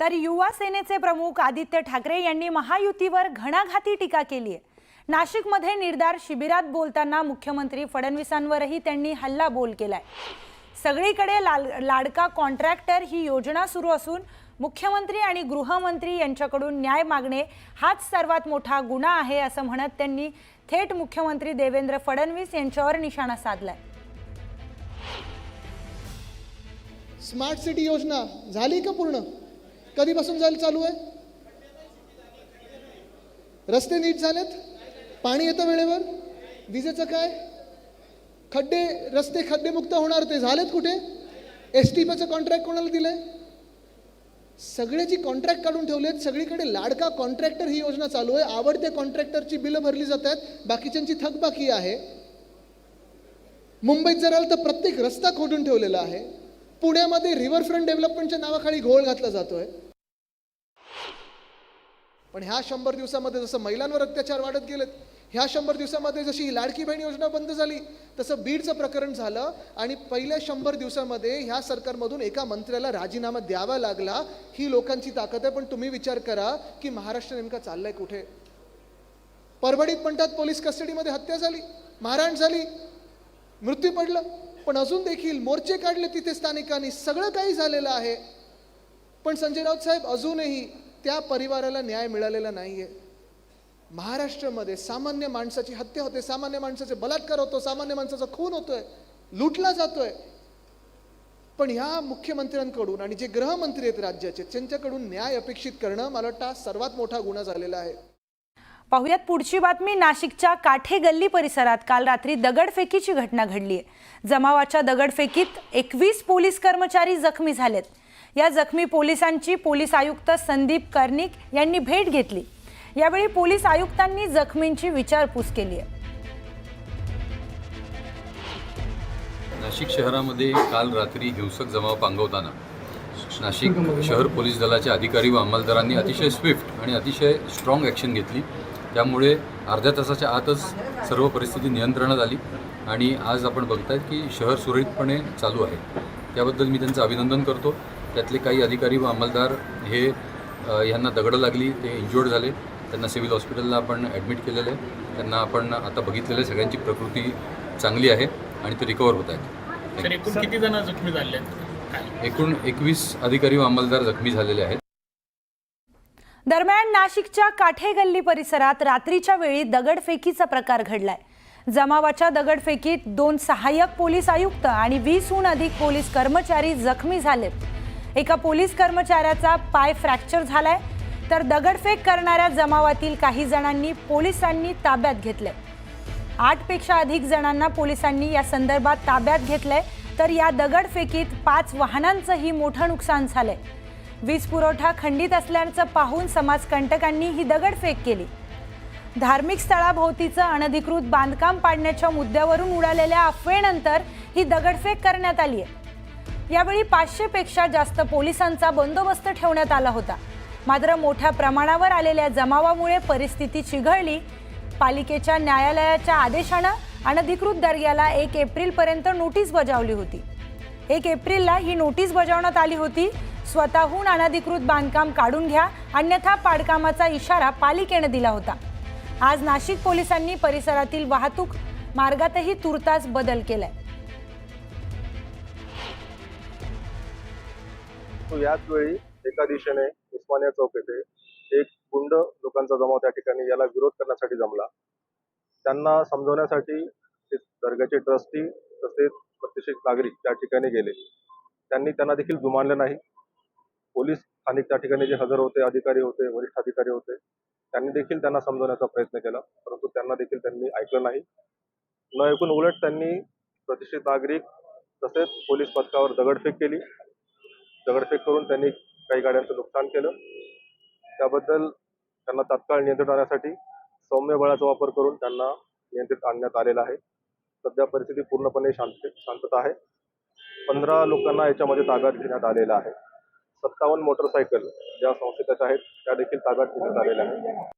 तर युवा सेनेचे प्रमुख आदित्य ठाकरे यांनी महायुतीवर घणाघाती टीका केली आहे। नाशिकमध्ये निर्धार शिबिरात बोलताना मुख्यमंत्री फडणवीसांवरही त्यांनी हल्लाबोल केलाय। सगळीकडे लाडका कॉन्ट्रॅक्टर ही योजना सुरू असून मुख्यमंत्री आणि गृहमंत्री यांच्याकडून न्याय मागणे हाच सर्वात मोठा गुन्हा आहे असं म्हणत त्यांनी थेट मुख्यमंत्री देवेंद्र फडणवीस यांच्यावर निशाणा साधलाय। स्मार्ट सिटी योजना झाली का पूर्ण? कधीपासून चालू आहे? रस्ते नीट झालेत? पाणी येतं वेळेवर? विजेचं काय? रस्ते खड्डेमुक्त होणार ते झालेत कुठे? एसटीपीचं कॉन्ट्रॅक्ट कोणाला दिलंय? सगळ्याची कॉन्ट्रॅक्ट काढून ठेवलेत। सगळीकडे लाडका कॉन्ट्रॅक्टर ही योजना चालू आहे। आवडत्या कॉन्ट्रॅक्टरची बिलं भरली जात आहेत, बाकीच्यांची थकबाकी आहे। मुंबईत जर आलं तर प्रत्येक रस्ता खोदून ठेवलेला आहे। पुण्यामध्ये रिव्हरफ्रंट डेव्हलपमेंटच्या नावाखाली घोळ घातला जातोय। पण ह्या 100 दिवसामध्ये जसं महिलांवर अत्याचार वाढत गेलेत, ह्या 100 दिवसामध्ये जशी लाडकी बहीण योजना बंद झाली तसं बीडचं प्रकरण झालं आणि पहिल्या 100 दिवसामध्ये ह्या सरकारमधून एका मंत्र्याला राजीनामा द्यावा लागला। ही लोकांची ताकद आहे। पण तुम्ही विचार करा की महाराष्ट्र नेमका चाललाय कुठे? परभणीत म्हणतात पोलीस कस्टडीमध्ये हत्या झाली, मारहाण झाली, मृत्यू पडलं, पण अजून देखील मोर्चे काढले तिथे स्थानिकांनी, सगळं काही झालेलं आहे। पण संजय राऊत साहेब, अजूनही त्या परिवाराला न्याय मिळालेला नाहीये। महाराष्ट्रामध्ये सामान्य माणसाची हत्या होते, सामान्य माणसाचे बलात्कार होतो, सामान्य माणसाचा खून होतोय, लुटला जातोय। पण ह्या मुख्यमंत्र्यांकडून आणि जे गृहमंत्री आहेत राज्याचे, त्यांच्याकडून न्याय अपेक्षित करणं मला वाटतं सर्वात मोठा गुन्हा झालेला आहे। पाहुयात पुढची बातमी। नाशिकच्या काठे गल्ली परिसरात काल रात्री दगडफेकीची घटना घडली आहे। जमावाच्या दगडफेकीत 21 पोलीस कर्मचारी जखमी झालेत। या जखमी पोलिसांची पोलीस आयुक्त संदीप कर्णिक यांनी भेट घेतली। यावेळी पोलीस आयुक्तांनी जखमींची विचारपूस केली आहे। नाशिक शहरामध्ये काल रात्री हिंसक जमाव पांगवताना नाशिक शहर पोलीस दलाच्या अधिकारी व अंमलदारांनी अतिशय स्विफ्ट आणि अतिशय स्ट्रॉंग ॲक्शन घेतली। त्यामुळे अर्ध्या तासाच्या आतच सर्व परिस्थिती नियंत्रणात आली आणि आज आपण बघतायत की शहर सुरळीतपणे चालू आहे। त्याबद्दल मी त्यांचं अभिनंदन करतो। त्यातले काही अधिकारी व अंमलदार हे यांना दगडं लागली, ते इंज्युअर्ड झाले, त्यांना सिव्हिल हॉस्पिटलला आपण ॲडमिट केलेलं आहे। त्यांना आपण आता बघितलेलं आहे, सगळ्यांची प्रकृती चांगली आहे आणि ते रिकवर होत आहेत। एकूण किती जण जखमी झाले? एकूण 21 अधिकारी व अंमलदार जखमी झालेले आहेत। दरम्यान नाशिकच्या काठे गल्ली परिसरात रात्रीच्या वेळी दगडफेकीचा प्रकार घडलाय। जमावाच्या दगडफेकीत 2 सहाय्यक पोलीस आयुक्त आणि 20हून अधिक पोलीस कर्मचारी जखमी झालेत। एका पोलीस कर्मचाऱ्याचा पाय फ्रॅक्चर झालाय, तर दगडफेक करणाऱ्या जमावातील काही जणांनी पोलिसांनी ताब्यात घेतलंय। 8 पेक्षा अधिक जणांना पोलिसांनी या संदर्भात ताब्यात घेतलंय। तर या दगडफेकीत 5 वाहनांचंही मोठं नुकसान झालंय। वीज पुरवठा खंडित असल्याचं पाहून समाजकंटकांनी ही दगडफेक केली। धार्मिक स्थळाभोवतीचं अनधिकृत बांधकाम पाडण्याच्या मुद्द्यावरून उडालेल्या अफवेनंतर ही दगडफेक करण्यात आली आहे। यावेळी 500 पेक्षा जास्त पोलिसांचा बंदोबस्त ठेवण्यात आला होता। मात्र मोठ्या प्रमाणावर आलेल्या जमावामुळे परिस्थिती चिघळली। पालिकेच्या न्यायालयाच्या आदेशानं अनधिकृत दर्ग्याला 1 एप्रिलपर्यंत नोटीस बजावली होती। 1 एप्रिलला ही नोटीस बजावण्यात आली होती। स्वतःहून अनधिकृत बांधकाम काढून घ्या, अन्यथा पाडकामाचा इशारा पालिकेने दिला होता। आज नाशिक पोलिसांनी परिसरातील वाहतूक मार्गातही तुर्तास बदल केलाय। याच वेळी एका दिशेने उस्मानिया चौक येथे एक गुंड लोकांचा जमाव त्या ठिकाणी याला विरोध करण्यासाठी जमला। त्यांना समजवण्यासाठी दर्ग्याचे ट्रस्टी तसेच प्रतिष्ठित नागरिक त्या ठिकाणी गेले। त्यांना देखील जुमानले नाही। पोलीस स्थानिक त्या ठिकाणी जे हजर होते, अधिकारी होते, वरिष्ठ अधिकारी होते, त्यांनी देखील त्यांना समजवण्याचा प्रयत्न केला, परंतु त्यांना देखील त्यांनी ऐकलं नाही। न ऐकून उलट त्यांनी प्रतिष्ठित नागरिक तसेच पोलीस पथकावर दगडफेक केली। दगडफेक करून त्यांनी काही गाड्यांचं नुकसान केलं। त्याबद्दल त्यांना तात्काळ नियंत्रण आणण्यासाठी सौम्य बळाचा वापर करून त्यांना नियंत्रित आणण्यात आलेला आहे। सध्या परिस्थिती पूर्णपणे शांतता आहे। 15 लोकांना याच्यामध्ये ताब्यात घेण्यात आलेला आहे। 57 मोटरसायकल ज्या संशयित आहेत त्या देखील ताब्यात घेण्यात आलेल्या आहेत।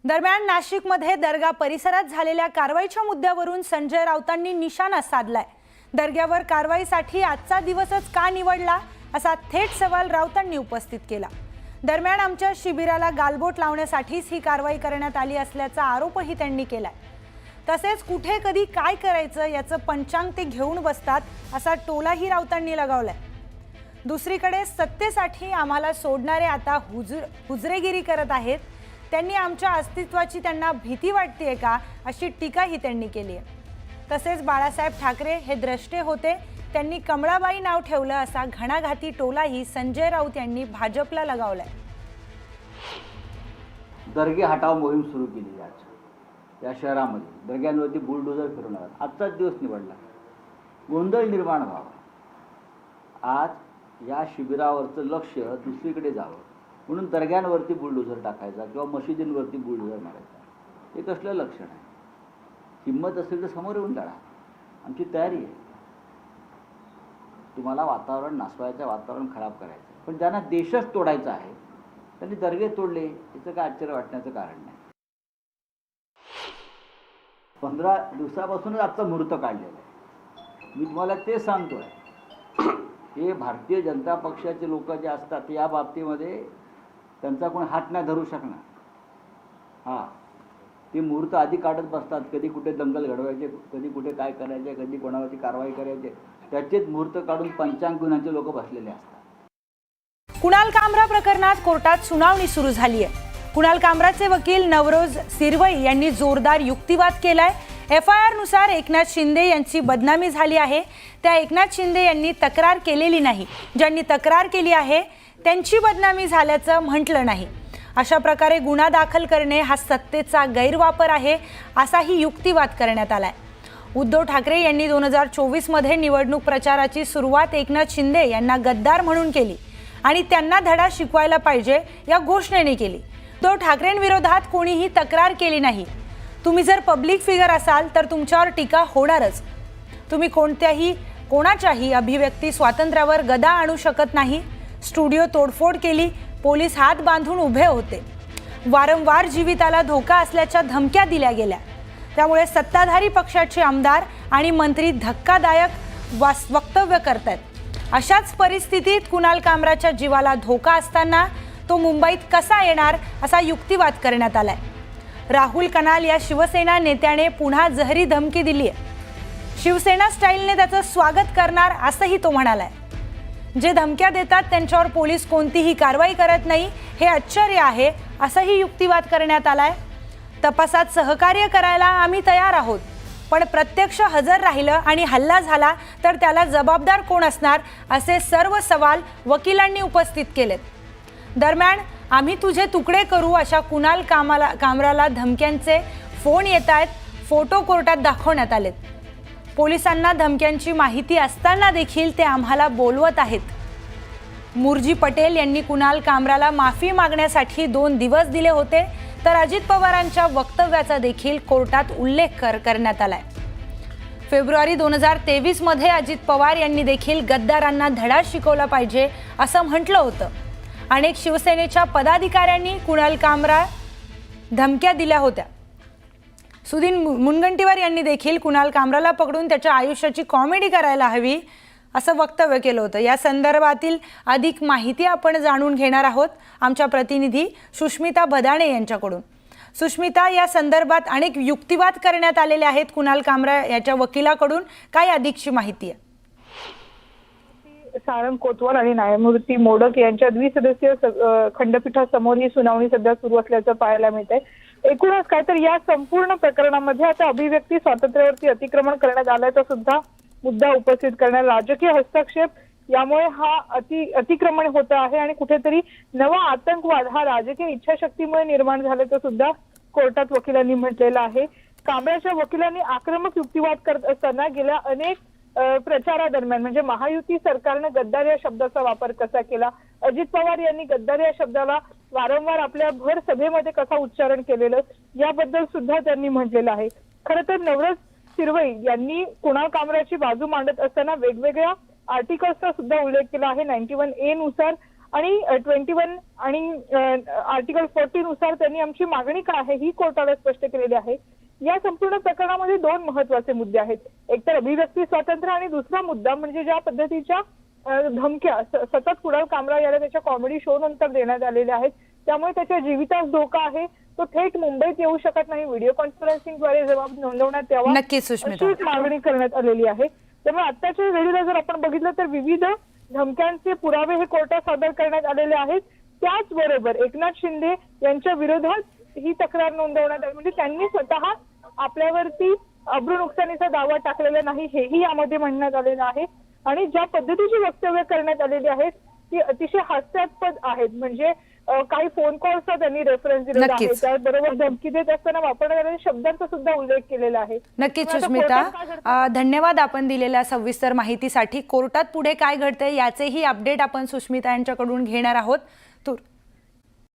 दरम्यान नाशिकमध्ये दर्गा परिसरात झालेल्या कारवाईच्या मुद्द्यावरून संजय राऊतांनी निशाणा साधलाय। दर्ग्यावर कारवाईसाठी आजचा दिवसच का निवडला असा थेट सवाल राऊतांनी उपस्थित केला. दरम्यान आमच्या शिबिराला गालबोट लावण्यासाठीच ही कारवाई करण्यात आली असल्याचा आरोपही त्यांनी केलाय. तसेच कुठे कधी काय करायचं याचं पंचांग ते घेऊन बसतात असा टोलाही राऊतांनी लगावलाय. दुसरीकडे सत्तेसाठी आम्हाला सोडणारे आता हुजरेगिरी करत आहेत. त्यांनी आमच्या अस्तित्वाची त्यांना भीती वाटतेय का अशी टीकाही त्यांनी केली आहे. तसेच बाळासाहेब ठाकरे हे द्रष्टे होते, त्यांनी कमळाबाई नाव ठेवलं असा घणाघाती टोलाही संजय राऊत यांनी भाजपला लगावलाय. दर्गे हटाव मोहीम सुरू केली आज या शहरामध्ये. दर्ग्यांवरती बुलडोजर फिरवणार आजचाच दिवस निवडला, गोंधळ निर्माण व्हावा. आज या शिबिरावरचं लक्ष दुसरीकडे जावं म्हणून दर्ग्यांवरती बुलडोजर टाकायचा किंवा मशिदींवरती बुलडोजर मारायचा, हे कसलं लक्षण आहे? हिंमत असेल तर समोर येऊन लढा, आमची तयारी आहे. तुम्हाला वातावरण नासवायचं, वातावरण खराब करायचं, पण ज्यांना देशच तोडायचा आहे त्यांनी दर्गे तोडले, याचं काय आश्चर्य वाटण्याचं कारण नाही. 15 दिवसापासूनच आजचा मुहूर्त काढलेला आहे. मी तुम्हाला ते सांगतोय, हे भारतीय जनता पक्षाचे लोक जे असतात या बाबतीमध्ये त्यांचा कोण हात नाही धरू शकणार. हां, ते मुहूर्त आधी काढत बसतात, कधी कुठे दंगल घडवायचे, कधी कुठे काय करायचे, कधी कोणावरती कारवाई करायचे, त्याचेच मुहूर्त काढून पंचांग गुन्ह्यांचे लोक बसलेले असतात. कुणाल कामरा प्रकरणात कोर्टात सुनावणी सुरू झाली आहे. कुणाल कामराचे वकील नवरोज सिरवई यांनी जोरदार युक्तिवाद केलाय. FIR नुसार एकनाथ शिंदे यांची बदनामी झाली आहे. त्या एकनाथ शिंदे यांनी तक्रार केलेली नाही, ज्यांनी तक्रार केली आहे त्यांची बदनामी झाल्याचं म्हटलं नाही. अशा प्रकारे गुन्हा दाखल करणे हा सत्तेचा गैरवापर आहे असाही युक्तिवाद करण्यात आलाय. उद्धव ठाकरे यांनी 2024 मध्ये निवडणूक प्रचाराची सुरुवात एकनाथ शिंदे यांना गद्दार म्हणून केली आणि त्यांना धडा शिकवायला पाहिजे या घोषणेने केली. उद्धव ठाकरेंविरोधात कोणीही तक्रार केली नाही. तुम्ही जर पब्लिक फिगर असाल तर तुमच्यावर टीका होणारच. तुम्ही कोणाच्याही अभिव्यक्ती स्वातंत्र्यावर गदा आणू शकत नाही. स्टुडिओ तोडफोड केली, पोलीस हात बांधून उभे होते, वारंवार जीविताला धोका असल्याच्या धमक्या दिल्या गेल्या. त्यामुळे सत्ताधारी पक्षाचे आमदार आणि मंत्री धक्कादायक वक्तव्य करतात. अशाच परिस्थितीत कुणाल कामराच्या जीवाला धोका असताना तो मुंबईत कसा येणार असा युक्तिवाद करण्यात आलाय. राहुल कनाल या शिवसेना नेत्याने पुन्हा जहरी धमकी दिली आहे. शिवसेना स्टाईलने त्याचं स्वागत करणार असंही तो म्हणालाय. जे धमक्या देतात त्यांच्यावर पोलीस कोणतीही कारवाई करत नाही हे आश्चर्य आहे असंही युक्तिवाद करण्यात आलाय. तपासात सहकार्य करायला आम्ही तयार आहोत, पण प्रत्यक्ष हजर राहिलं आणि हल्ला झाला तर त्याला जबाबदार कोण असणार असे सर्व सवाल वकिलांनी उपस्थित केलेत. दरम्यान आम्ही तुझे तुकडे करू अशा कुणाल कामराला धमक्यांचे फोन येत आहेत. फोटो कोर्टात दाखवण्यात आलेत. पोलिसांना धमक्यांची माहिती असताना देखील ते आम्हाला बोलवत आहेत. मुरजी पटेल यांनी कुणाल कामराला माफी मागण्यासाठी 2 दिवस दिले होते, तर अजित पवारांच्या वक्तव्याचा देखील कोर्टात उल्लेख करण्यात आलाय. फेब्रुवारी 2023 मध्ये अजित पवार यांनी देखील गद्दारांना धडा शिकवला पाहिजे असं म्हटलं होतं. अनेक शिवसेनेच्या पदाधिकाऱ्यांनी कुणाल कामरा धमक्या दिल्या होत्या. सुधीर मुनगंटीवार यांनी देखील कुणाल कामराला पकडून त्याच्या आयुष्याची कॉमेडी करायला हवी असं वक्तव्य केलं होतं. या संदर्भातील अधिक माहिती आपण जाणून घेणार आहोत आमच्या प्रतिनिधी सुष्मिता भदाणे यांच्याकडून. सुष्मिता, या संदर्भात अनेक युक्तिवाद करण्यात आलेले आहेत कुणाल कामरा याच्या वकिलाकडून, काय अधिकची माहिती आहे? सारंग कोतवाल आणि न्यायमूर्ती मोडक यांच्या द्विसदस्यीय खंडपीठासमोर ही सुनावणी सध्या सुरू असल्याचं पाहायला मिळतंय. एकूणच काय तर या संपूर्ण प्रकरणामध्ये आता अभिव्यक्ती स्वातंत्र्यावरती अतिक्रमण करण्यात आल्याचा सुद्धा मुद्दा उपस्थित करण्यात, राजकीय हस्तक्षेप यामुळे हा अतिक्रमण होत आहे आणि कुठेतरी नवा आतंकवाद हा राजकीय इच्छाशक्तीमुळे निर्माण झाल्याचं सुद्धा कोर्टात वकिलांनी म्हटलेलं आहे. कांबळ्याच्या वकिलांनी आक्रमक युक्तिवाद करत असताना गेल्या अनेक प्रचारादरम्यान म्हणजे महायुती सरकारनं गद्दार या शब्दाचा वापर कसा केला, अजित पवार यांनी गद्दार या शब्दाला वारंवार आपल्या भर सभेमध्ये कसा उच्चारण केलेलं याबद्दल सुद्धा त्यांनी म्हटलेलं आहे. खरं तर नवरोज सिरवई यांनी कुणाल कामराची बाजू मांडत असताना वेगवेगळ्या आर्टिकल्सचा सुद्धा उल्लेख केला आहे. 91A नुसार आणि 21 आणि आर्टिकल 40 नुसार त्यांनी आमची मागणी काय आहे ही कोर्टाला स्पष्ट केलेली आहे. या संपूर्ण प्रकरणामध्ये 2 महत्त्वाचे मुद्दे आहेत. एक तर अभिव्यक्ती स्वातंत्र्य आणि दुसरा मुद्दा म्हणजे ज्या पद्धतीच्या धमक्या सतत कुणाल कामरा याला त्याच्या कॉमेडी शो नंतर देण्यात आलेल्या आहेत. त्यामुळे त्याच्या जीवितास धोका आहे. तो थेट मुंबईत येऊ शकत नाही. व्हिडिओ कॉन्फरन्सिंगद्वारे जबाब नोंदवण्यात यावा नक्कीच सुष्मिता. अशी मागणी करण्यात आलेली आहे. त्यामुळे आत्ताच्या घडीला जर आपण बघितलं तर विविध धमक्यांचे पुरावे हे कोर्टात सादर करण्यात आलेले आहेत. त्याचबरोबर एकनाथ शिंदे यांच्या विरोधात ही तक्रार नोंदवण्यात आली. म्हणजे त्यांनी स्वतः आपल्यावरती अब्रू नुकसानीचा दावा टाकलेला नाही हेही यामध्ये म्हणण्यात आलेलं आहे. आणि ज्या पद्धतीची वक्तव्य करण्यात आलेली आहेत ती अतिशय हास्यास्पद आहेत. म्हणजे काही फोन कॉल्सचा त्यांनी रेफरन्स दिलेला आहे. नक्कीच. त्याचबरोबर धमकी देत असताना वापरण्यात आलेल्या शब्दांचा सुद्धा उल्लेख केलेला आहे. नक्कीच आता सुष्मिता, कोर्टात काय घडतं? धन्यवाद आपण दिलेल्या सविस्तर माहितीसाठी. कोर्टात पुढे काय घडतंय याचेही अपडेट आपण सुष्मिता यांच्याकडून घेणार आहोत.